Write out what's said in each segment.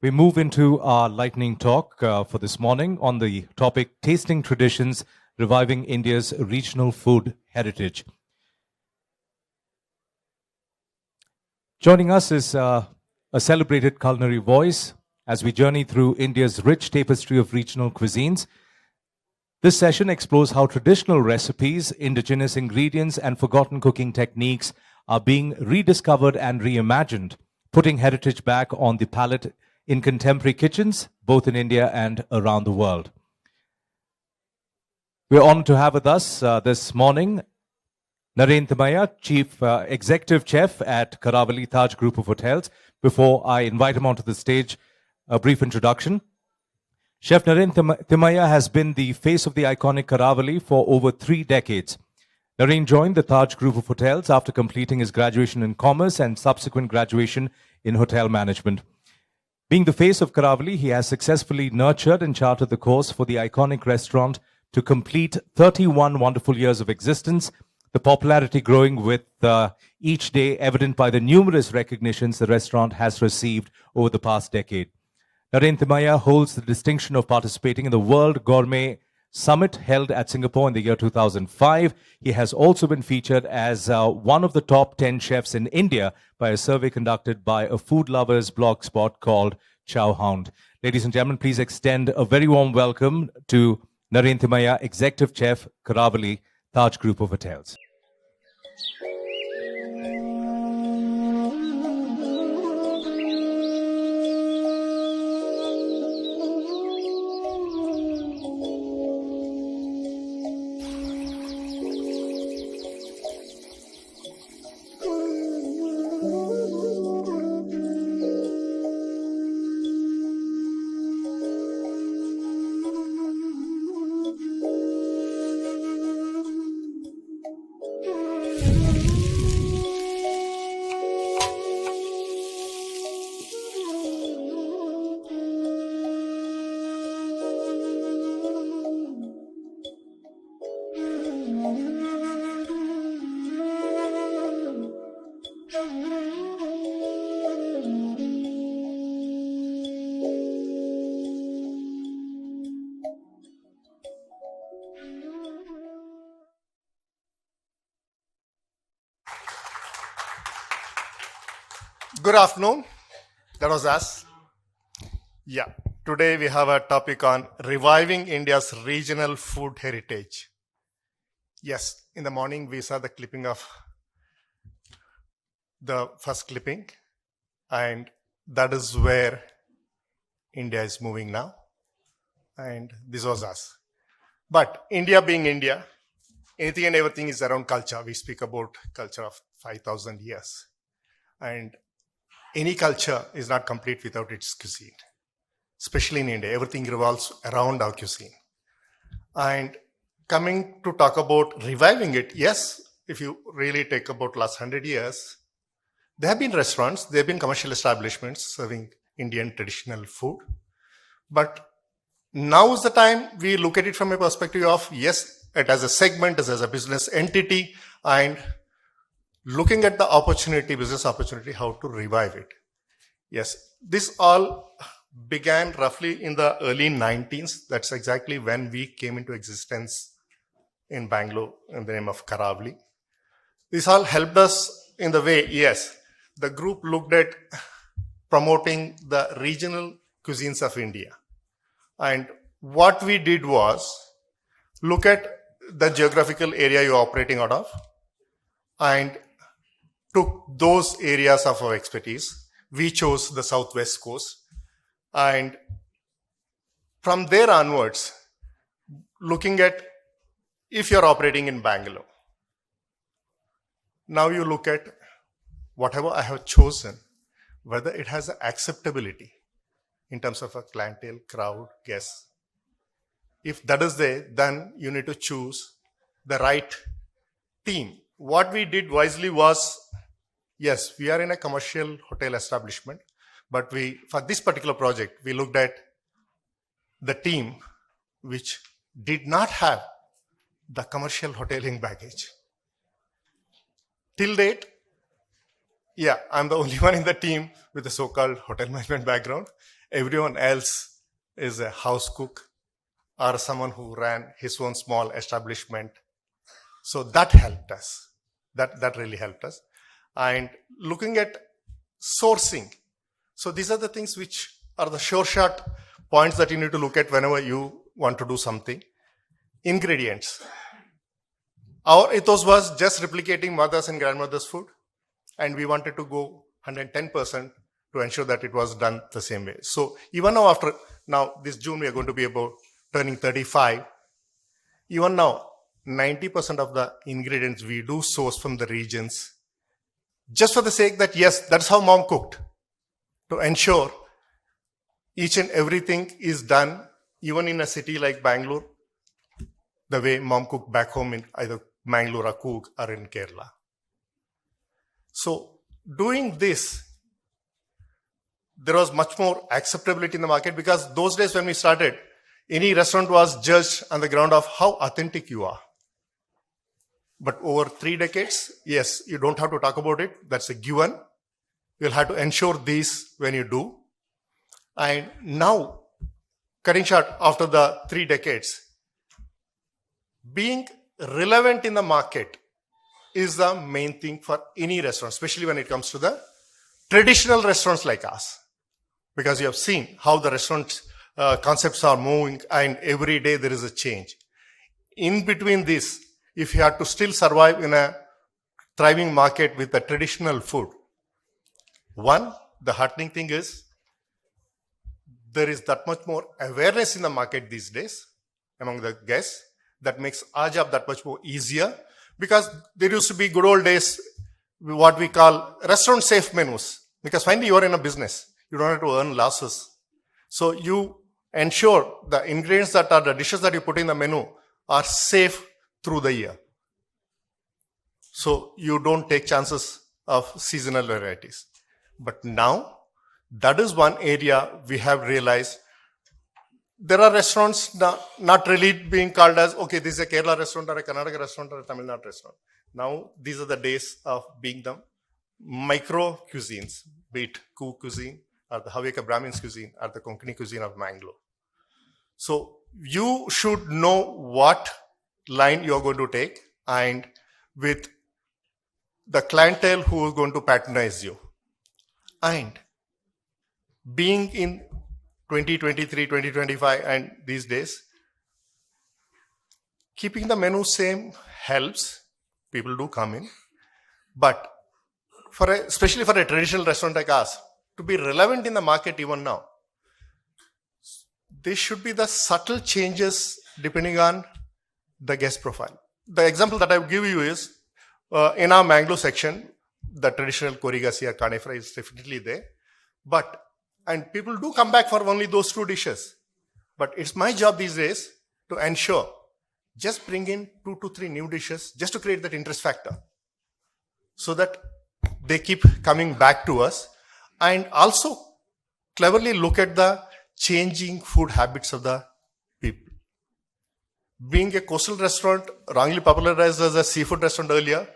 We move into our lightning talk for this morning on the topic Tasting Traditions, Reviving India's Regional Food Heritage. Joining us is a celebrated culinary voice as we journey through India's rich tapestry of regional cuisines. This session explores how traditional recipes, indigenous ingredients, and forgotten cooking techniques are being rediscovered and reimagined, putting heritage back on the palette in contemporary kitchens, both in India and around the world. We're honored to have with us this morning Naren Thimmaiah, Chief Executive Chef at Karavali Taj Group of Hotels. Before I invite him onto the stage, a brief introduction. Chef Naren Thimmaiah has been the face of the iconic Karavali for over 3 decades. Naren joined the Taj Group of Hotels after completing his graduation in commerce and subsequent graduation in hotel management. Being the face of Karavali, he has successfully nurtured and charted the course for the iconic restaurant to complete 31 wonderful years of existence, the popularity growing with each day evident by the numerous recognitions the restaurant has received over the past decade. Naren Thimmaiah holds the distinction of participating in the World Gourmet Summit held at Singapore in the year 2005. He has also been featured as one of the top 10 chefs in India by a survey conducted by a food lovers blog spot called Chow Hound. Ladies and gentlemen, please extend a very warm welcome to Naren Thimmaiah, Executive Chef, Karavali, Taj Group of Hotels. Good afternoon. That was us. Yeah. Today we have a topic on reviving India's regional food heritage. Yes, in the morning we saw the clipping of the first clipping, and that is where India is moving now. And this was us. But India being India, anything and everything is around culture. We speak about culture of 5,000 years. And any culture is not complete without its cuisine. Especially in India, everything revolves around our cuisine. And coming to talk about reviving it, yes, if you really take about last 100 years, there have been restaurants, there have been commercial establishments serving Indian traditional food. But now is the time we look at it from a perspective of, yes, it as a segment, as a business entity, and looking at the opportunity, business opportunity, how to revive it. Yes, this all began roughly in the early 19s. That's exactly when we came into existence in Bangalore in the name of Karavali. This all helped us in the way, yes, the group looked at promoting the regional cuisines of India. And what we did was look at the geographical area you're operating out of and took those areas of our expertise. We chose the southwest coast. And from there onwards, looking at if you're operating in Bangalore, now you look at whatever I have chosen, whether it has acceptability in terms of a clientele, crowd, guests. If that is there, then you need to choose the right team. What we did wisely was, yes, we are in a commercial hotel establishment, but for this particular project, we looked at the team which did not have the commercial hoteling baggage. Till date, yeah, I'm the only one in the team with the so-called hotel management background. everyone else is a house cook or someone who ran his own small establishment. So that helped us. That really helped us. And looking at sourcing. So these are the things which are the sure shot points that you need to look at whenever you want to do something. Ingredients. Our ethos was just replicating mother's and grandmother's food, and we wanted to go 110% to ensure that it was done the same way. So even now this June we are going to be about turning 35. Even now, 90% of the ingredients we do source from the regions, just for the sake that yes, that's how mom cooked, to ensure each and everything is done, even in a city like Bangalore, the way mom cooked back home in either Mangalore or Coorg or in Kerala. So doing this, there was much more acceptability in the market, because those days when we started, any restaurant was judged on the ground of how authentic you are. But over 3 decades, yes, you don't have to talk about it. That's a given. You'll have to ensure this when you do. And now, cutting short, after the 3 decades, being relevant in the market is the main thing for any restaurant, especially when it comes to the traditional restaurants like us. Because you have seen how the restaurant concepts are moving, and every day there is a change. In between this, if you have to still survive in a thriving market with the traditional food, one, the heartening thing is there is that much more awareness in the market these days among the guests that makes our job that much more easier, because there used to be good old days, what we call restaurant safe menus, because finally you are in a business. You don't have to earn losses. So you ensure the ingredients that are the dishes that you put in the menu are safe through the year. So you don't take chances of seasonal varieties. But now, that is one area we have realized. There are restaurants not really being called as, okay, this is a Kerala restaurant or a Karnataka restaurant or a Tamil Nadu restaurant. Now, these are the days of being the micro cuisines, be it Coorg cuisine or the Havyaka Brahmins cuisine or the Konkani cuisine of Mangalore. So you should know what line you're going to take, and with the clientele who is going to patronize you. And being in 2023, 2025 and these days, keeping the menu same helps. People do come in. But especially for a traditional restaurant like us, to be relevant in the market even now, there should be the subtle changes depending on the guest profile. The example that I will give you is, in our Mangalore section, the traditional korigasi or kane fry is definitely there. And people do come back for only those 2 dishes. But it's my job these days to ensure, just bring in 2 to 3 new dishes just to create that interest factor, so that they keep coming back to us, and also cleverly look at the changing food habits of the people. Being a coastal restaurant, wrongly popularized as a seafood restaurant earlier,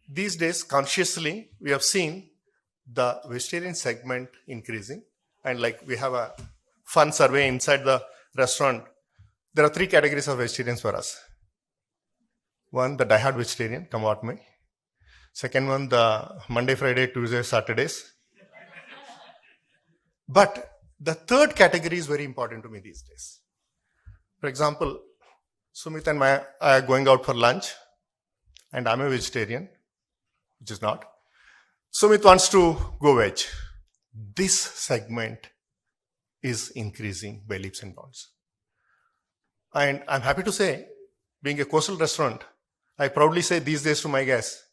these days consciously we have seen the vegetarian segment increasing. And like we have a fun survey inside the restaurant. There are 3 categories of vegetarians for us. One, the diehard vegetarian, come what may. Second one, the Monday, Friday, Tuesday, Saturdays. But the third category is very important to me these days. For example, Sumit and I are going out for lunch, and I'm a vegetarian, which is not. Sumit wants to go veg. This segment is increasing by leaps and bounds. And I'm happy to say, being a coastal restaurant, I proudly say these days to my guests,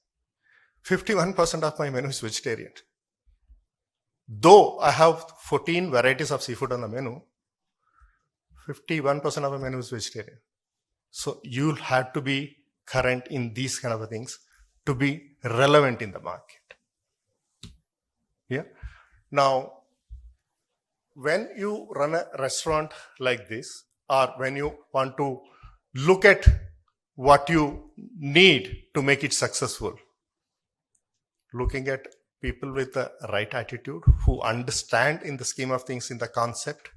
51% of my menu is vegetarian. Though I have 14 varieties of seafood on the menu, 51% of the menu is vegetarian. So you'll have to be current in these kind of things to be relevant in the market. Yeah. Now, when you run a restaurant like this, or when you want to look at what you need to make it successful, looking at people with the right attitude who understand in the scheme of things, in the concept.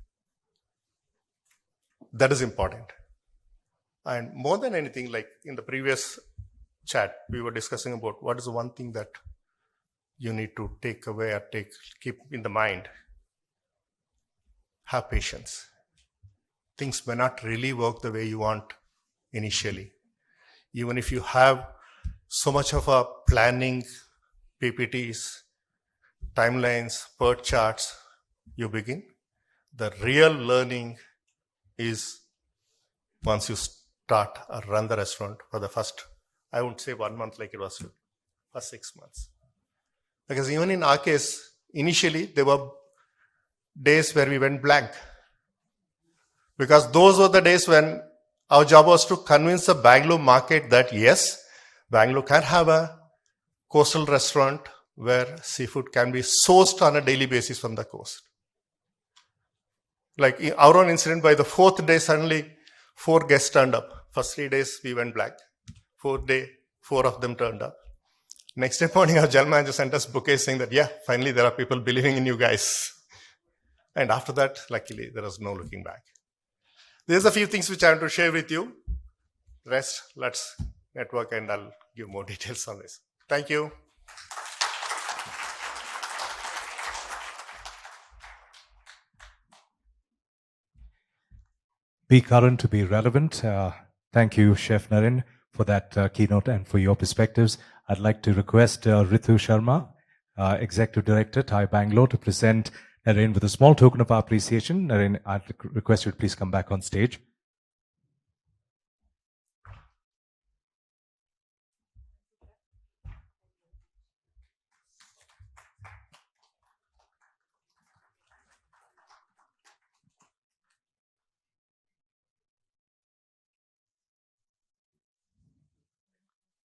That is important. And more than anything, like in the previous chat, we were discussing about what is the one thing that you need to take away or keep in the mind. Have patience. Things may not really work the way you want initially. Even if you have so much of a planning, PPTs, timelines, PERT charts, you begin. The real learning is once you start or run the restaurant for the first, I won't say 1 month like it was for 6 months. Because even in our case, initially there were days where we went blank. Because those were the days when our job was to convince the Bangalore market that yes, Bangalore can have a coastal restaurant where seafood can be sourced on a daily basis from the coast. Like in our own incident, by the 4th day, suddenly 4 guests turned up. First 3 days we went blank. 4th day, 4 of them turned up. Next day morning, our general manager sent us bouquets saying that, yeah, finally there are people believing in you guys. And after that, luckily, there was no looking back. There's a few things which I want to share with you. Rest, let's network and I'll give more details on this. Thank you. Be current to be relevant. Thank you, Chef Naren, for that keynote and for your perspectives. I'd like to request Ritu Sharma, Executive Director, Thai Bangalore, to present Naren with a small token of our appreciation. Naren, I'd request you to please come back on stage.